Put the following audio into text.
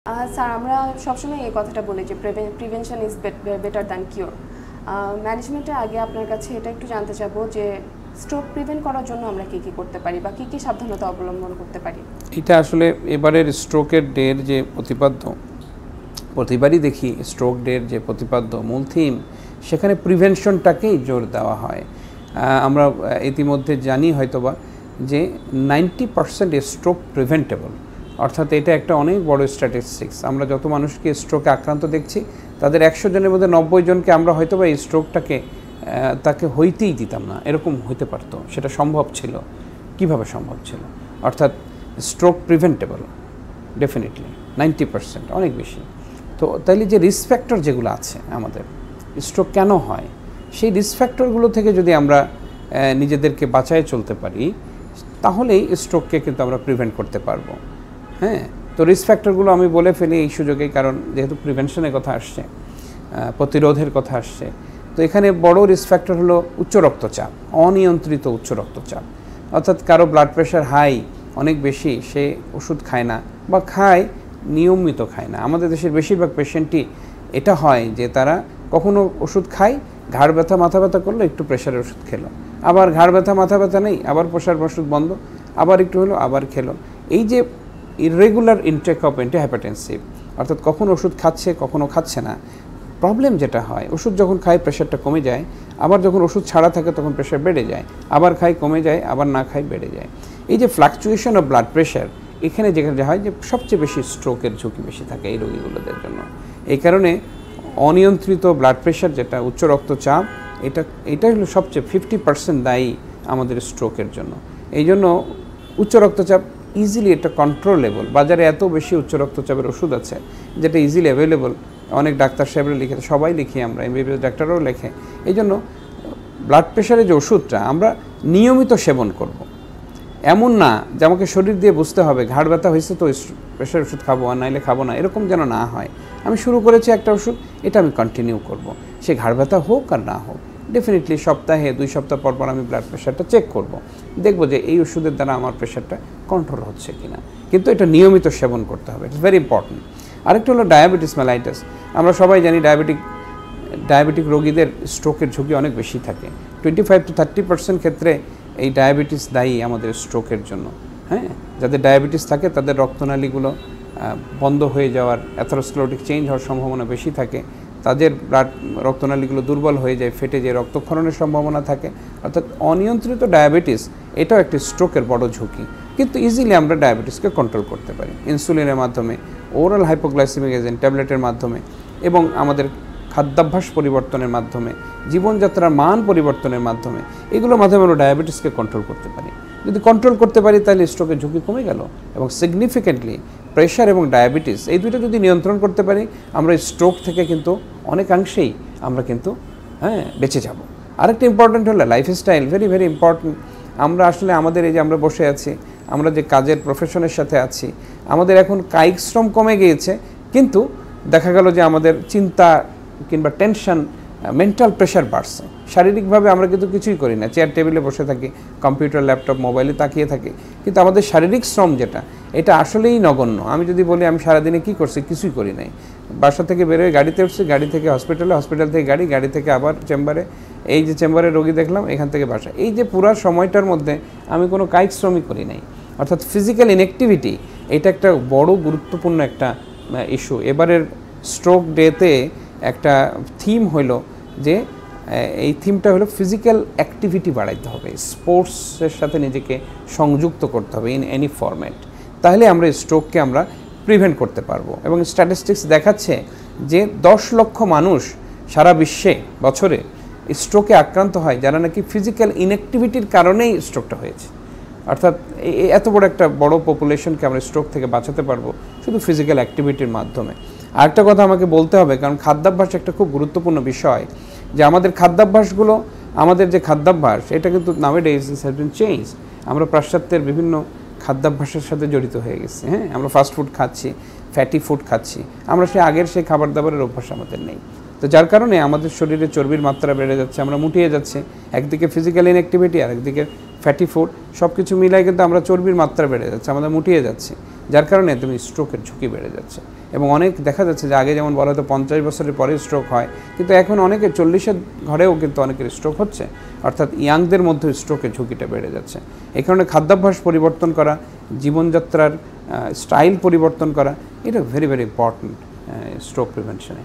Sir আমরা সবসময় এই কথাটা বলি যে prevention is better than cure. ম্যানেজমেন্টের আগে আপনার কাছে এটা একটু জানতে চাবো যে স্ট্রোক প্রিভেন্ট করার জন্য আমরা কী কী করতে পারি বা কী কী সাবধানতা অবলম্বন করতে পারি? এটা আসলে এবারের স্ট্রোকের ডের যে প্রতিপাদ্য, প্রতিবারই দেখি স্ট্রোক ডের যে প্রতিপাদ্য মূল থিম, সেখানে প্রিভেনশনটাকেই জোর দেওয়া হয়। আমরা ইতিমধ্যে জানি হয়তোবা যে 90% স্ট্রোক প্রিভেন্টেবল, অর্থাৎ এটা একটা অনেক বড় স্ট্যাটিস্টিক্স। আমরা যত মানুষকে স্ট্রোকে আক্রান্ত দেখছি তাদের 100 জনের মধ্যে 90 জনকে আমরা হয়তোবা এই স্ট্রোকটাকে তাকে হইতেই দিতাম না, এরকম হইতে পারতো, সেটা সম্ভব ছিল। কিভাবে সম্ভব ছিল? অর্থাৎ স্ট্রোক প্রিভেন্টেবল ডেফিনেটলি 90%, অনেক বেশি। তো তাইলে যে রিস্ক ফ্যাক্টর যেগুলো আছে আমাদের, স্ট্রোক কেন হয়, সেই রিস্ক ফ্যাক্টরগুলো থেকে যদি আমরা নিজেদেরকে বাঁচায় চলতে পারি, তাহলেই স্ট্রোককে কিন্তু আমরা প্রিভেন্ট করতে পারবো। হ্যাঁ, তো রিস্ক ফ্যাক্টরগুলো আমি বলে ফেলি এই সুযোগে, কারণ যেহেতু প্রিভেনশনের কথা আসছে, প্রতিরোধের কথা আসছে। তো এখানে বড় রিস্ক ফ্যাক্টর হলো উচ্চ রক্তচাপ, অনিয়ন্ত্রিত উচ্চ রক্তচাপ। অর্থাৎ কারো ব্লাড প্রেশার হাই, অনেক বেশি, সে ওষুধ খায় না বা খায় নিয়মিত খায় না। আমাদের দেশের বেশিরভাগ পেশেন্টই এটা হয় যে তারা কখনো ওষুধ খায়, ঘাড় ব্যথা মাথা ব্যথা করলো, একটু প্রেশারের ওষুধ খেলো, আবার ঘাড় ব্যথা মাথা ব্যথা নেই, আবার প্রেশার ওষুধ বন্ধ, আবার একটু হলো আবার খেলো। এই যে ইররেগুলার ইনটেক অফ অ্যান্টিহাইপারটেনসিভ, অর্থাৎ কখন ওষুধ খাচ্ছে কখনো খাচ্ছে না। প্রবলেম যেটা হয়, ওষুধ যখন খায় প্রেশারটা কমে যায়, আবার যখন ওষুধ ছাড়া থাকে তখন প্রেশার বেড়ে যায়, আবার খায় কমে যায়, আবার না খায় বেড়ে যায়। এই যে ফ্লাকচুয়েশন অফ ব্লাড প্রেশার, এখানে যেখানে হয় যে সবচেয়ে বেশি স্ট্রোকের ঝুঁকি বেশি থাকে এই রোগীগুলোদের জন্য। এই কারণে অনিয়ন্ত্রিত ব্লাড প্রেশার, যেটা উচ্চ রক্তচাপ, এটা হলো সবচেয়ে 50% দায়ী আমাদের স্ট্রোকের জন্য। এই জন্য উচ্চ রক্তচাপ ইজিলি এটা কন্ট্রোলেবল। বাজারে এত বেশি উচ্চ রক্তচাপের ওষুধ আছে যেটা ইজিলি অ্যাভেলেবল, অনেক ডাক্তার সাহেবরা লিখে, সবাই লিখি আমরা, এমবিবিএস ডাক্তাররাও লেখে। এই জন্য ব্লাড প্রেশারের যে ওষুধটা আমরা নিয়মিত সেবন করব। এমন না যে আমাকে শরীর দিয়ে বুঝতে হবে ঘাড় ব্যথা হয়েছে তো প্রেশার ওষুধ খাবো, আর নাইলে খাবো না, এরকম যেন না হয়। আমি শুরু করেছি একটা ওষুধ, এটা আমি কন্টিনিউ করব। সে ঘাড় ব্যথা হোক আর না হোক, ডেফিনেটলি সপ্তাহে 2 সপ্তাহ পর পর আমি ব্লাড প্রেশারটা চেক করব, দেখব যে এই ওষুধের দ্বারা আমার প্রেশারটা কন্ট্রোল হচ্ছে কিনা। কিন্তু এটা নিয়মিত সেবন করতে হবে, ইটস ভেরি ইম্পর্টেন্ট। আরেকটা হলো ডায়াবেটিস মেলাইটাস। আমরা সবাই জানি ডায়াবেটিক রোগীদের স্ট্রোকের ঝুঁকি অনেক বেশি থাকে। 25 to 30% ক্ষেত্রে এই ডায়াবেটিস দায়ী আমাদের স্ট্রোকের জন্য। হ্যাঁ, যাদের ডায়াবেটিস থাকে তাদের রক্তনালীগুলো বন্ধ হয়ে যাওয়ার, অ্যাথেরোস্ক্লেরোটিক চেঞ্জ হওয়ার সম্ভাবনা বেশি থাকে। তাদের রক্তনালীগুলো দুর্বল হয়ে যায়, ফেটে যায়, রক্তক্ষরণের সম্ভাবনা থাকে। অর্থাৎ অনিয়ন্ত্রিত ডায়াবেটিস এটাও একটি স্ট্রোকের বড় ঝুঁকি। কিন্তু ইজিলি আমরা ডায়াবেটিসকে কন্ট্রোল করতে পারি ইনসুলিনের মাধ্যমে, ওরাল হাইপোগ্লাইসেমিক এজেন্ট ট্যাবলেটের মাধ্যমে, এবং আমাদের খাদ্যাভ্যাস পরিবর্তনের মাধ্যমে, জীবনযাত্রার মান পরিবর্তনের মাধ্যমে, এগুলোর মাধ্যমে আমরা ডায়াবেটিসকে কন্ট্রোল করতে পারি। যদি কন্ট্রোল করতে পারি তাহলে স্ট্রোকের ঝুঁকি কমে গেল। এবং সিগনিফিকেন্টলি প্রেশার এবং ডায়াবেটিস এই দুটো যদি নিয়ন্ত্রণ করতে পারি, আমরা স্ট্রোক থেকে কিন্তু অনেকাংশেই আমরা কিন্তু বেঁচে যাব। আরেকটা ইম্পর্ট্যান্ট হলো লাইফস্টাইল, ভেরি ভেরি ইম্পর্ট্যান্ট। আমরা আসলে আমাদের এই যে আমরা বসে আছি, আমরা যে কাজের প্রফেশনের সাথে আছি, আমাদের এখন কায়িক শ্রম কমে গিয়েছে, কিন্তু দেখা গেল যে আমাদের চিন্তা কিংবা টেনশন, মেন্টাল প্রেশার বাড়ছে। শারীরিকভাবে আমরা কিন্তু কিছুই করি না, চেয়ার টেবিলে বসে থাকি, কম্পিউটার ল্যাপটপ মোবাইলে তাকিয়ে থাকি, কিন্তু আমাদের শারীরিক শ্রম যেটা, এটা আসলেই নগণ্য। আমি যদি বলি আমি সারাদিনে কী করছি, কিছুই করি নাই। বাসা থেকে বেরোয় গাড়িতে উঠছি, গাড়ি থেকে হসপিটালে, হসপিটাল থেকে গাড়ি, গাড়ি থেকে আবার চেম্বারে, এই যে চেম্বারে রোগী দেখলাম, এখান থেকে বাসা, এই যে পুরো সময়টার মধ্যে আমি কোনো কায়িক শ্রমই করি নাই। অর্থাৎ ফিজিক্যাল ইনঅ্যাক্টিভিটি, এটা একটা বড় গুরুত্বপূর্ণ একটা ইস্যু। এবারের স্ট্রোক ডেতে একটা থিম হলো যে, এই থিমটা হলো ফিজিক্যাল অ্যাক্টিভিটি বাড়াইতে হবে, স্পোর্টসের সাথে নিজেকে সংযুক্ত করতে হবে ইন এনি ফরম্যাট। তাহলে আমরা স্ট্রোককে আমরা প্রিভেন্ট করতে পারবো। এবং স্ট্যাটিস্টিক্স দেখাচ্ছে যে 10 লক্ষ মানুষ সারা বিশ্বে বছরে স্ট্রোকে আক্রান্ত হয় যারা নাকি ফিজিক্যাল ইনঅ্যাক্টিভিটির কারণেই স্ট্রোকটা হয়েছে। অর্থাৎ এত বড় একটা বড় পপুলেশনকে আমরা স্ট্রোক থেকে বাঁচাতে পারবো শুধু ফিজিক্যাল অ্যাক্টিভিটির মাধ্যমে। আরেকটা কথা আমাকে বলতে হবে, কারণ খাদ্যাভ্যাস একটা খুব গুরুত্বপূর্ণ বিষয়, যে আমাদের খাদ্যাভ্যাসগুলো, আমাদের যে খাদ্যাভ্যাস, এটা কিন্তু নাওএডেজ হ্যাজ বিন চেঞ্জ। আমরা পাশ্চাত্যের বিভিন্ন খাদ্যাভ্যাসের সাথে জড়িত হয়ে গেছি। হ্যাঁ, আমরা ফাস্ট ফুড খাচ্ছি, ফ্যাটি ফুড খাচ্ছি, আমরা সেই খাবার দাবারের অভ্যাস আমাদের নেই। তো যার কারণে আমাদের শরীরে চর্বির মাত্রা বেড়ে যাচ্ছে, আমরা মুটিয়ে যাচ্ছে। একদিকে ফিজিক্যাল ইনঅ্যাক্টিভিটি, আর একদিকে ফ্যাটি ফুড, সব কিছু মিলাই কিন্তু আমরা চর্বির মাত্রা বেড়ে যাচ্ছে, আমাদের মুটিয়ে যাচ্ছে, যার কারণে তুমি স্ট্রোকের ঝুঁকি বেড়ে যাচ্ছে। এবং অনেক দেখা যাচ্ছে যে আগে যেমন বলা হতো 50 বছরের পরে স্ট্রোক হয়, কিন্তু এখন অনেকে 40-এর ঘরেও কিন্তু অনেকের স্ট্রোক হচ্ছে, অর্থাৎ ইয়াংদের মধ্যে স্ট্রোকের ঝুঁকিটা বেড়ে যাচ্ছে। এই কারণে খাদ্যাভ্যাস পরিবর্তন করা, জীবনযাত্রার স্টাইল পরিবর্তন করা, এটা ভেরি ভেরি ইম্পর্ট্যান্ট স্ট্রোক প্রিভেনশনে।